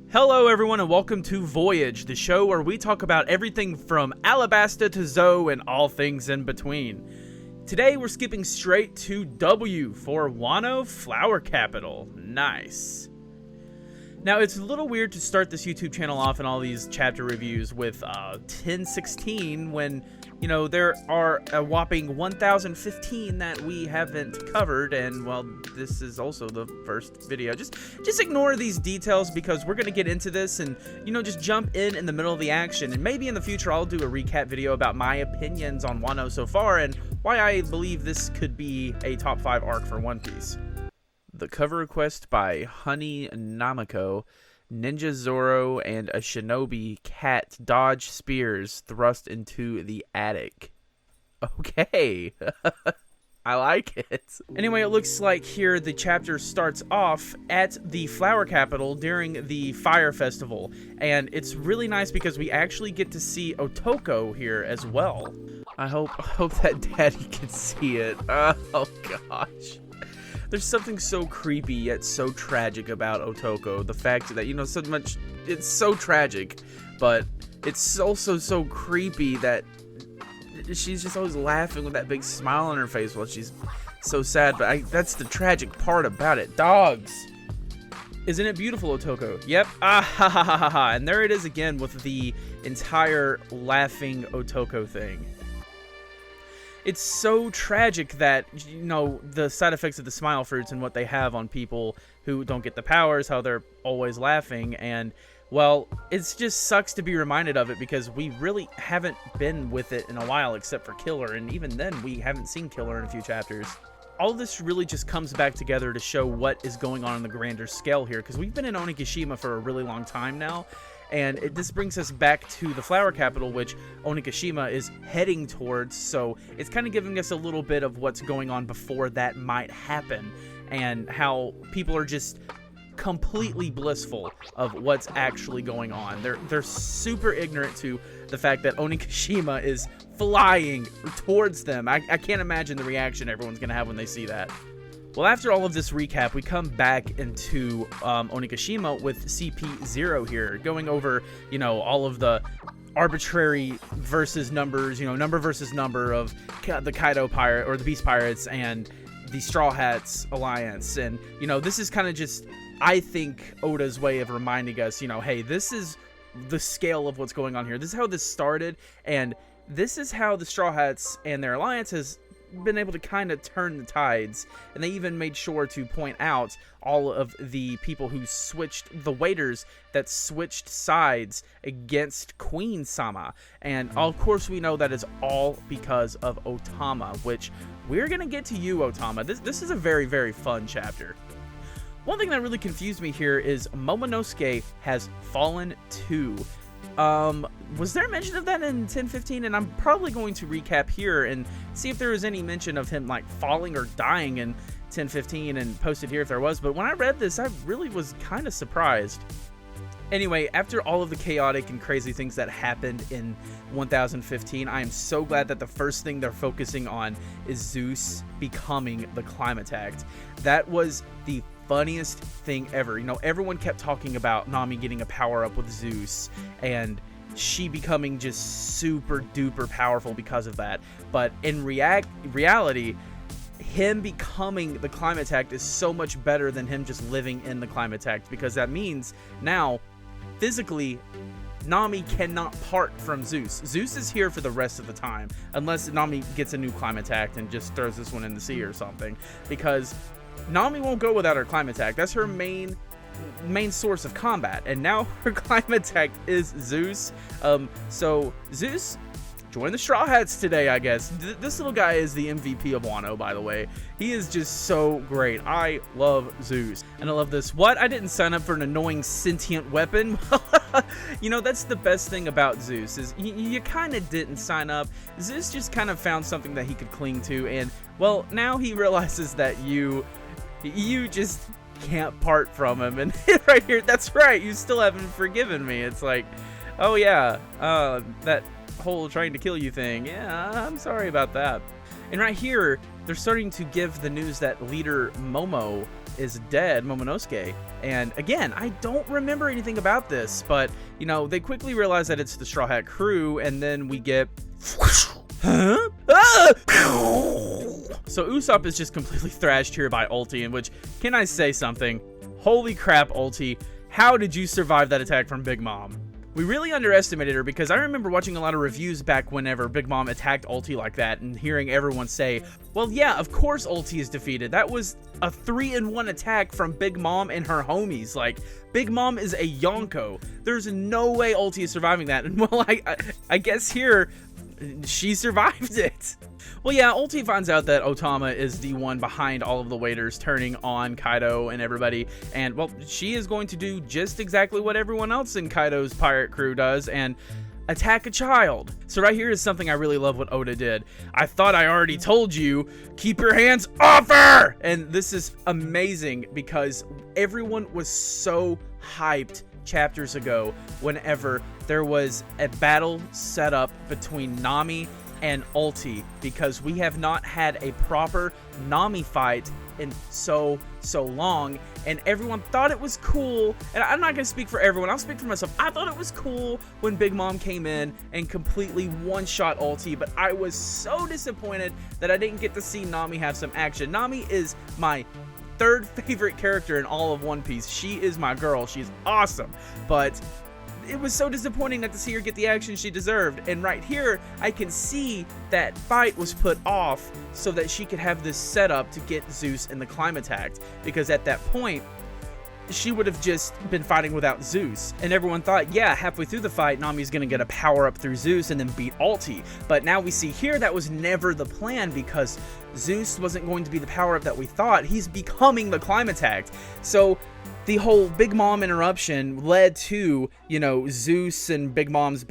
Hello everyone and welcome to Voyage, the show where we talk about everything from Alabasta to Zoe and all things in between. Today we're skipping straight to W for Wano Flower Capital. Nice. Now it's a little weird to start this YouTube channel off and all these chapter reviews with 1016 when, you know, there are a whopping 1015 that we haven't covered, and well, this is also the first video. Just ignore these details because we're gonna get into this and, you know, just jump in the middle of the action, and maybe in the future I'll do a recap video about my opinions on Wano so far and why I believe this could be a top 5 arc for One Piece. The cover request by Honey Namako. Ninja Zoro and a shinobi cat dodge spears thrust into the attic. Okay. I like it. Anyway, it looks like here the chapter starts off at the Flower Capital during the Fire Festival. And it's really nice because we actually get to see Otoko here as well. I hope that Daddy can see it. Oh gosh. There's something so creepy yet so tragic about Otoko. The fact that, you know, so much, it's so tragic, but it's also so creepy that she's just always laughing with that big smile on her face while she's so sad. But that's the tragic part about it. Dogs. Isn't it beautiful, Otoko? Yep. Ah ha ha ha ha ha. And there it is again with the entire laughing Otoko thing. It's so tragic that, you know, the side effects of the smile fruits and what they have on people who don't get the powers, how they're always laughing, and, well, it just sucks to be reminded of it because we really haven't been with it in a while except for Killer, and even then we haven't seen Killer in a few chapters. All this really just comes back together to show what is going on the grander scale here, because we've been in Onigashima for a really long time now, and this brings us back to the Flower Capital, which Onigashima is heading towards, so it's kind of giving us a little bit of what's going on before that might happen, and how people are just completely blissful of what's actually going on. They're super ignorant to the fact that Onigashima is flying towards them. I can't imagine the reaction everyone's going to have when they see that. Well, after all of this recap, we come back into Onigashima with CP0 here, going over, you know, all of the arbitrary versus numbers, you know, number versus number of the Kaido pirate or the Beast Pirates and the Straw Hats Alliance. And, you know, this is kind of just, I think, Oda's way of reminding us, you know, hey, this is the scale of what's going on here. This is how this started, and this is how the Straw Hats and their alliance has been able to kind of turn the tides. And they even made sure to point out all of the people who switched, the waiters that switched sides against Queen Sama. And of course we know that is all because of Otama, which we're gonna get to you, Otama. This is a very, very fun chapter. One thing that really confused me here is Momonosuke has fallen too. Was there a mention of that in 1015? And I'm probably going to recap here and see if there was any mention of him like falling or dying in 1015 and post it here if there was. But when I read this, I really was kind of surprised. Anyway, after all of the chaotic and crazy things that happened in 1015, I am so glad that the first thing they're focusing on is Zeus becoming the Climax. That was the funniest thing ever. You know, everyone kept talking about Nami getting a power up with Zeus and she becoming just super duper powerful because of that. But in reality, him becoming the Climax is so much better than him just living in the Climax, because that means now physically Nami cannot part from Zeus. Zeus is here for the rest of the time, unless Nami gets a new Climax and just throws this one in the sea or something, because Nami won't go without her Climax. That's her main source of combat, and now her Climax is Zeus. So Zeus, join the Straw Hats today, I guess. This little guy is the MVP of Wano, by the way. He is just so great. I love Zeus. And I love this. What? I didn't sign up for an annoying sentient weapon? You know, that's the best thing about Zeus, is you kind of didn't sign up. Zeus just kind of found something that he could cling to, and, well, now he realizes that you just can't part from him. And right here, that's right, you still haven't forgiven me. It's like, oh yeah, that whole trying to kill you thing, yeah, I'm sorry about that. And right here, they're starting to give the news that leader Momo is dead, Momonosuke. And again, I don't remember anything about this, but, they quickly realize that it's the Straw Hat crew, and then we get... Huh? Ah! So Usopp is just completely thrashed here by Ulti, in which, can I say something? Holy crap, Ulti. How did you survive that attack from Big Mom? We really underestimated her, because I remember watching a lot of reviews back whenever Big Mom attacked Ulti like that and hearing everyone say, well, yeah, of course Ulti is defeated. That was a 3-in-1 attack from Big Mom and her homies. Like, Big Mom is a Yonko. There's no way Ulti is surviving that. And well, I guess here, she survived it. Well, yeah, Ulti finds out that Otama is the one behind all of the waiters turning on Kaido and everybody, and, well, she is going to do just exactly what everyone else in Kaido's pirate crew does, and attack a child. So right here is something I really love what Oda did. I thought I already told you, keep your hands off her! And this is amazing, because everyone was so hyped chapters ago whenever there was a battle set up between Nami and Ulti, because we have not had a proper Nami fight in so long, and everyone thought it was cool. And I'm not gonna speak for everyone, I'll speak for myself. I thought it was cool when Big Mom came in and completely one-shot Ulti, but I was so disappointed that I didn't get to see Nami have some action. Nami is my third favorite character in all of One Piece. She is my girl. She's awesome. But it was so disappointing not to see her get the action she deserved. And right here, I can see that fight was put off so that she could have this setup to get Zeus in the climate act. Because at that point, she would have just been fighting without Zeus. And everyone thought, yeah, halfway through the fight, Nami's gonna get a power up through Zeus and then beat Ulti. But now we see here that was never the plan, because Zeus wasn't going to be the power up that we thought. He's becoming the climate act. So the whole Big Mom interruption led to, Zeus and Big Mom's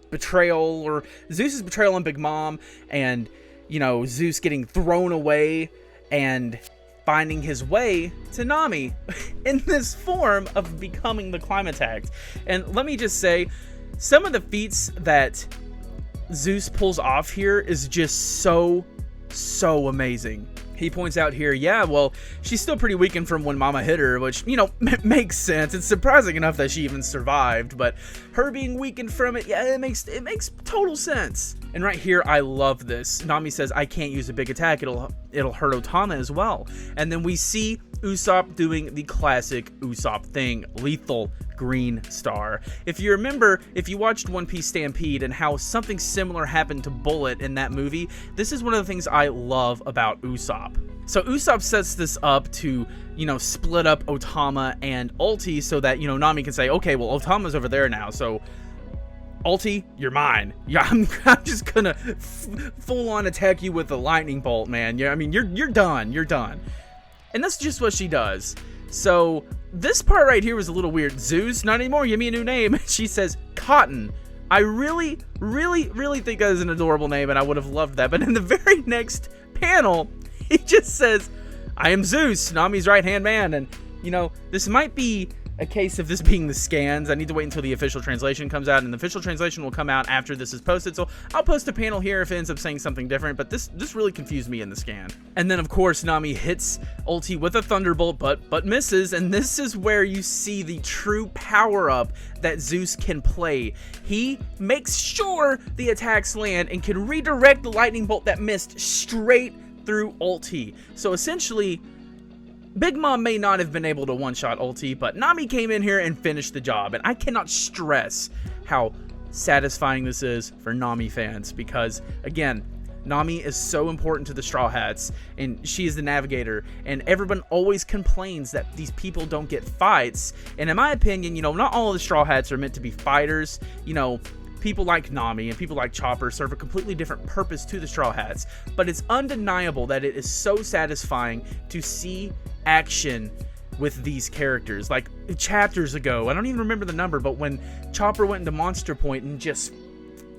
betrayal, or Zeus's betrayal on Big Mom, and, Zeus getting thrown away and finding his way to Nami in this form of becoming the climate act. And let me just say, some of the feats that Zeus pulls off here is just so amazing. He points out here, yeah, well, she's still pretty weakened from when Mama hit her, which, makes sense. It's surprising enough that she even survived, but her being weakened from it, yeah, it makes total sense. And right here, I love this. Nami says, I can't use a big attack, it'll hurt Otama as well. And then we see Usopp doing the classic Usopp thing, lethal green star. If you remember, if you watched One Piece Stampede and how something similar happened to Bullet in that movie, this is one of the things I love about Usopp. So Usopp sets this up to, split up Otama and Ulti so that, Nami can say, okay, well, Otama's over there now, so Ulti, you're mine. Yeah, I'm just gonna full on attack you with a lightning bolt, man. Yeah, I mean, you're done. You're done. And that's just what she does. So this part right here was a little weird. Zeus, not anymore. Give me a new name. She says Cotton. I really think that is an adorable name, and I would have loved that. But in the very next panel, he just says, I am Zeus, Nami's right-hand man. And, this might be a case of this being the scans. I need to wait until the official translation comes out, and the official translation will come out after this is posted. So I'll post a panel here if it ends up saying something different, but this really confused me in the scan. And then, of course, Nami hits Ulti with a thunderbolt, but misses, and this is where you see the true power-up that Zeus can play. He makes sure the attacks land and can redirect the lightning bolt that missed straight through Ulti. So essentially, Big Mom may not have been able to one-shot Ulti, but Nami came in here and finished the job. And I cannot stress how satisfying this is for Nami fans, because, again, Nami is so important to the Straw Hats, and she is the navigator, and everyone always complains that these people don't get fights. And in my opinion, not all of the Straw Hats are meant to be fighters. People like Nami and people like Chopper serve a completely different purpose to the Straw Hats, but it's undeniable that it is so satisfying to see action with these characters. Like chapters ago, I don't even remember the number, but when Chopper went into Monster Point and just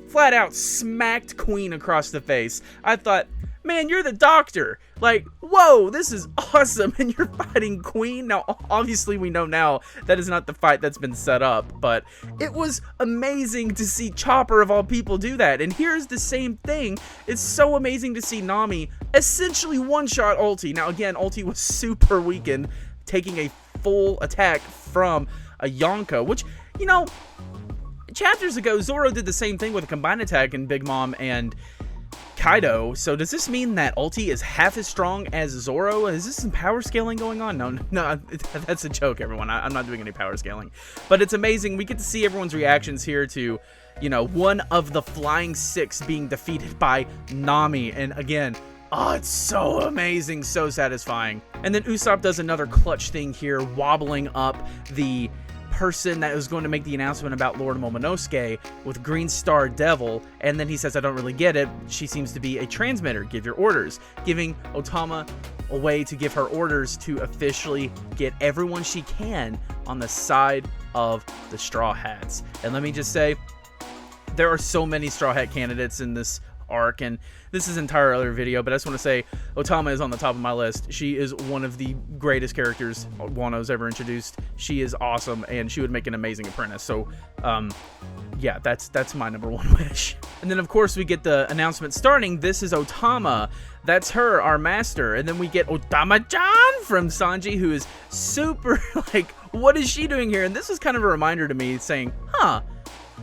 flat out smacked Queen across the face, I thought, man, you're the doctor. Like, whoa, this is awesome. And you're fighting Queen. Now, obviously, we know now that is not the fight that's been set up, but it was amazing to see Chopper, of all people, do that. And here's the same thing. It's so amazing to see Nami essentially one-shot Ulti. Now, again, Ulti was super weakened, taking a full attack from a Yonko, which, you know, chapters ago, Zoro did the same thing with a combined attack in Big Mom and Kaido. So does this mean that Ulti is half as strong as Zoro? Is this some power scaling going on? No, that's a joke, everyone. I'm not doing any power scaling. But it's amazing. We get to see everyone's reactions here to, you know, one of the Flying Six being defeated by Nami. And again, oh, it's so amazing, so satisfying. And then Usopp does another clutch thing here, wobbling up the person that was going to make the announcement about Lord Momonosuke with Green Star Devil, and then he says, I don't really get it. She seems to be a transmitter. Give your orders. Giving Otama a way to give her orders to officially get everyone she can on the side of the Straw Hats. And let me just say, there are so many Straw Hat candidates in this arc, and this is an entire other video, but I just want to say Otama is on the top of my list. She is one of the greatest characters Wano's ever introduced. She is awesome, and she would make an amazing apprentice. So yeah, that's my number one wish. And then of course we get the announcement starting. This is Otama. That's her, our master. And then we get Otama-chan from Sanji, who is super like, what is she doing here? And this was kind of a reminder to me, saying, huh,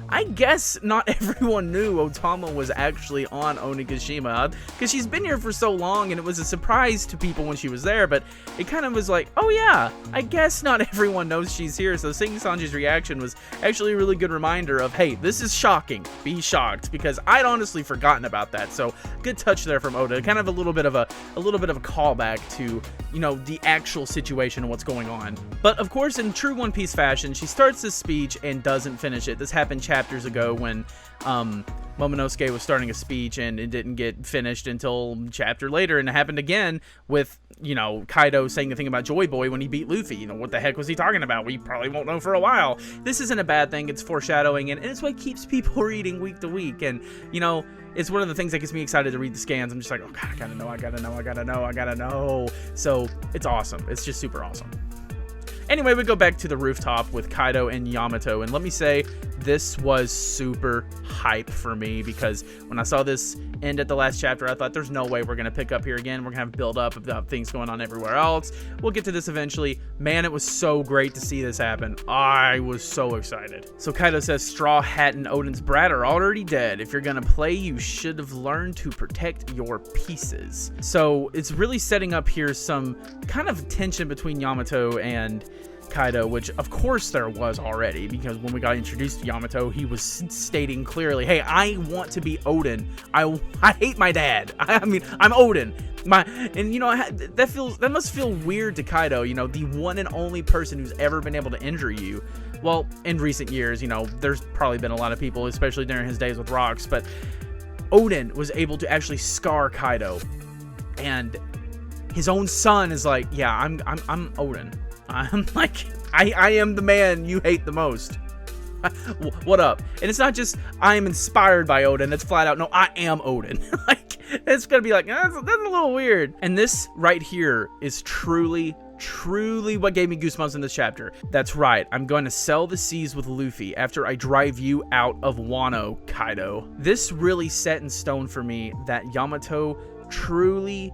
I guess not everyone knew Otama was actually on Onigashima, because she's been here for so long, and it was a surprise to people when she was there, but it kind of was like, oh yeah, I guess not everyone knows she's here. So seeing Sanji's reaction was actually a really good reminder of, hey, this is shocking, be shocked, because I'd honestly forgotten about that. So good touch there from Oda, kind of a little bit of a callback to, you know, the actual situation and what's going on. But of course, in true One Piece fashion, she starts this speech and doesn't finish it. This happened chapters ago when Momonosuke was starting a speech and it didn't get finished until chapter later, and it happened again with, you know, Kaido saying the thing about Joy Boy when he beat Luffy. You know, what the heck was he talking about? We probably won't know for a while. This isn't a bad thing. It's foreshadowing, and it's what keeps people reading week to week. And, you know, it's one of the things that gets me excited to read the scans. I'm just like, oh god, I gotta know. So it's awesome. It's just super awesome. Anyway, we go back to the rooftop with Kaido and Yamato, and let me say, this was super hype for me, because when I saw this end at the last chapter, I thought there's no way we're going to pick up here again. We're going to have build up of things going on everywhere else. We'll get to this eventually. Man, it was so great to see this happen. I was so excited. So Kaido says, Straw Hat and Odin's brat are already dead. If you're going to play, you should have learned to protect your pieces. So it's really setting up here some kind of tension between Yamato and Kaido, which of course there was already, because when we got introduced to Yamato, he was stating clearly, hey, I want to be Odin. I hate my dad. I mean, I'm Odin. And you know, that must feel weird to Kaido, you know, the one and only person who's ever been able to injure you. Well, in recent years, you know, there's probably been a lot of people, especially during his days with Rocks, but Odin was able to actually scar Kaido, and his own son is like, yeah, I'm Odin. I'm like, I am the man you hate the most. What up? And it's not just I am inspired by Odin. It's flat out, no, I am Odin. Like, it's gonna be like, that's a little weird. And this right here is truly what gave me goosebumps in this chapter. That's right, I'm going to sell the seas with Luffy after I drive you out of Wano, Kaido. This really set in stone for me that Yamato truly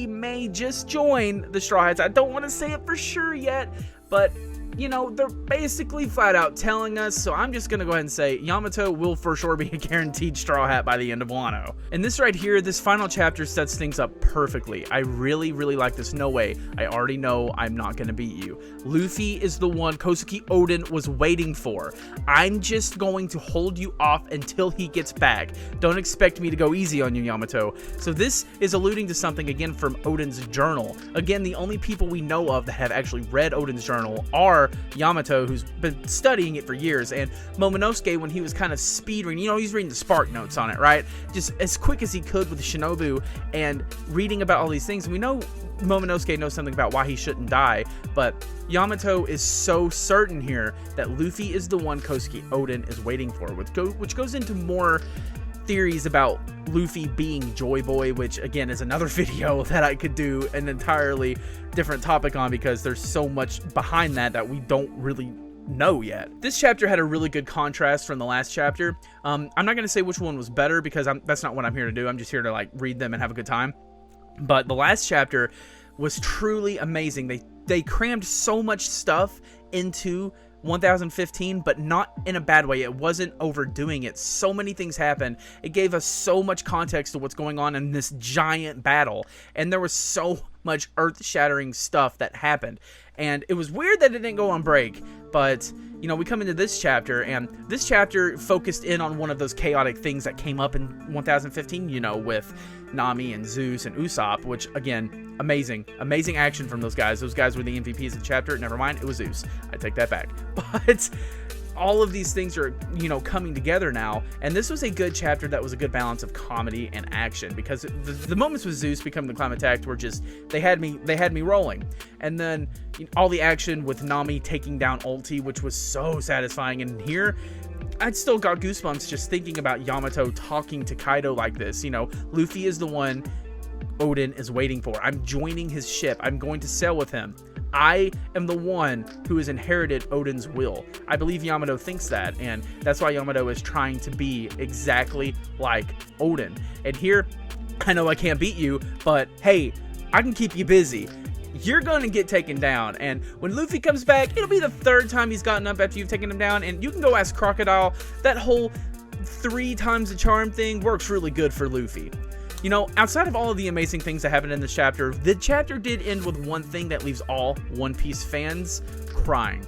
may just join the Straw Hats. I don't want to say it for sure yet, but you know, they're basically flat out telling us, so I'm just gonna go ahead and say Yamato will for sure be a guaranteed Straw Hat by the end of Wano. And this right here, this final chapter sets things up perfectly. I really like this. No way, I already know I'm not gonna beat you. Luffy is the one Kosuke Odin was waiting for. I'm just going to hold you off until he gets back. Don't expect me to go easy on you, Yamato. So this is alluding to something again from Odin's journal. Again, the only people we know of that have actually read Odin's journal are Yamato, who's been studying it for years, and Momonosuke, when he was kind of speed reading, you know, he's reading the spark notes on it, right? Just as quick as he could with Shinobu and reading about all these things. And we know Momonosuke knows something about why he shouldn't die, but Yamato is so certain here that Luffy is the one Kosuke Odin is waiting for, which goes into more theories about Luffy being Joy Boy, which again is another video that I could do an entirely different topic on, because there's so much behind that we don't really know yet. This chapter had a really good contrast from the last chapter. I'm not going to say which one was better, because that's not what I'm here to do. I'm just here to like read them and have a good time. But the last chapter was truly amazing. They crammed so much stuff into 1015, but not in a bad way. It wasn't overdoing it. So many things happened. It gave us so much context to what's going on in this giant battle, and there was so much earth-shattering stuff that happened. And it was weird that it didn't go on break, but you know, we come into this chapter, and this chapter focused in on one of those chaotic things that came up in 1015, you know, with Nami and Zues and Usopp, which again, amazing action from those guys. Those guys were the MVPs of the chapter. Never mind, it was Zues. I take that back. But all of these things are, you know, coming together now, and this was a good chapter that was a good balance of comedy and action, because the moments with Zeus becoming the Climatex were just, they had me rolling. And then all the action with Nami taking down Ulti, which was so satisfying. And here I'd still got goosebumps just thinking about Yamato talking to Kaido like this. You know, Luffy is the one Odin is waiting for. I'm joining his ship. I'm going to sail with him. I am the one who has inherited Odin's will. I believe Yamato thinks that, and that's why Yamato is trying to be exactly like Odin. And here, I know I can't beat you, but hey, I can keep you busy. You're gonna get taken down, and when Luffy comes back, it'll be the third time he's gotten up after you've taken him down, and you can go ask Crocodile. That whole 3 times the charm thing works really good for Luffy. You know, outside of all of the amazing things that happened in this chapter, the chapter did end with one thing that leaves all One Piece fans crying.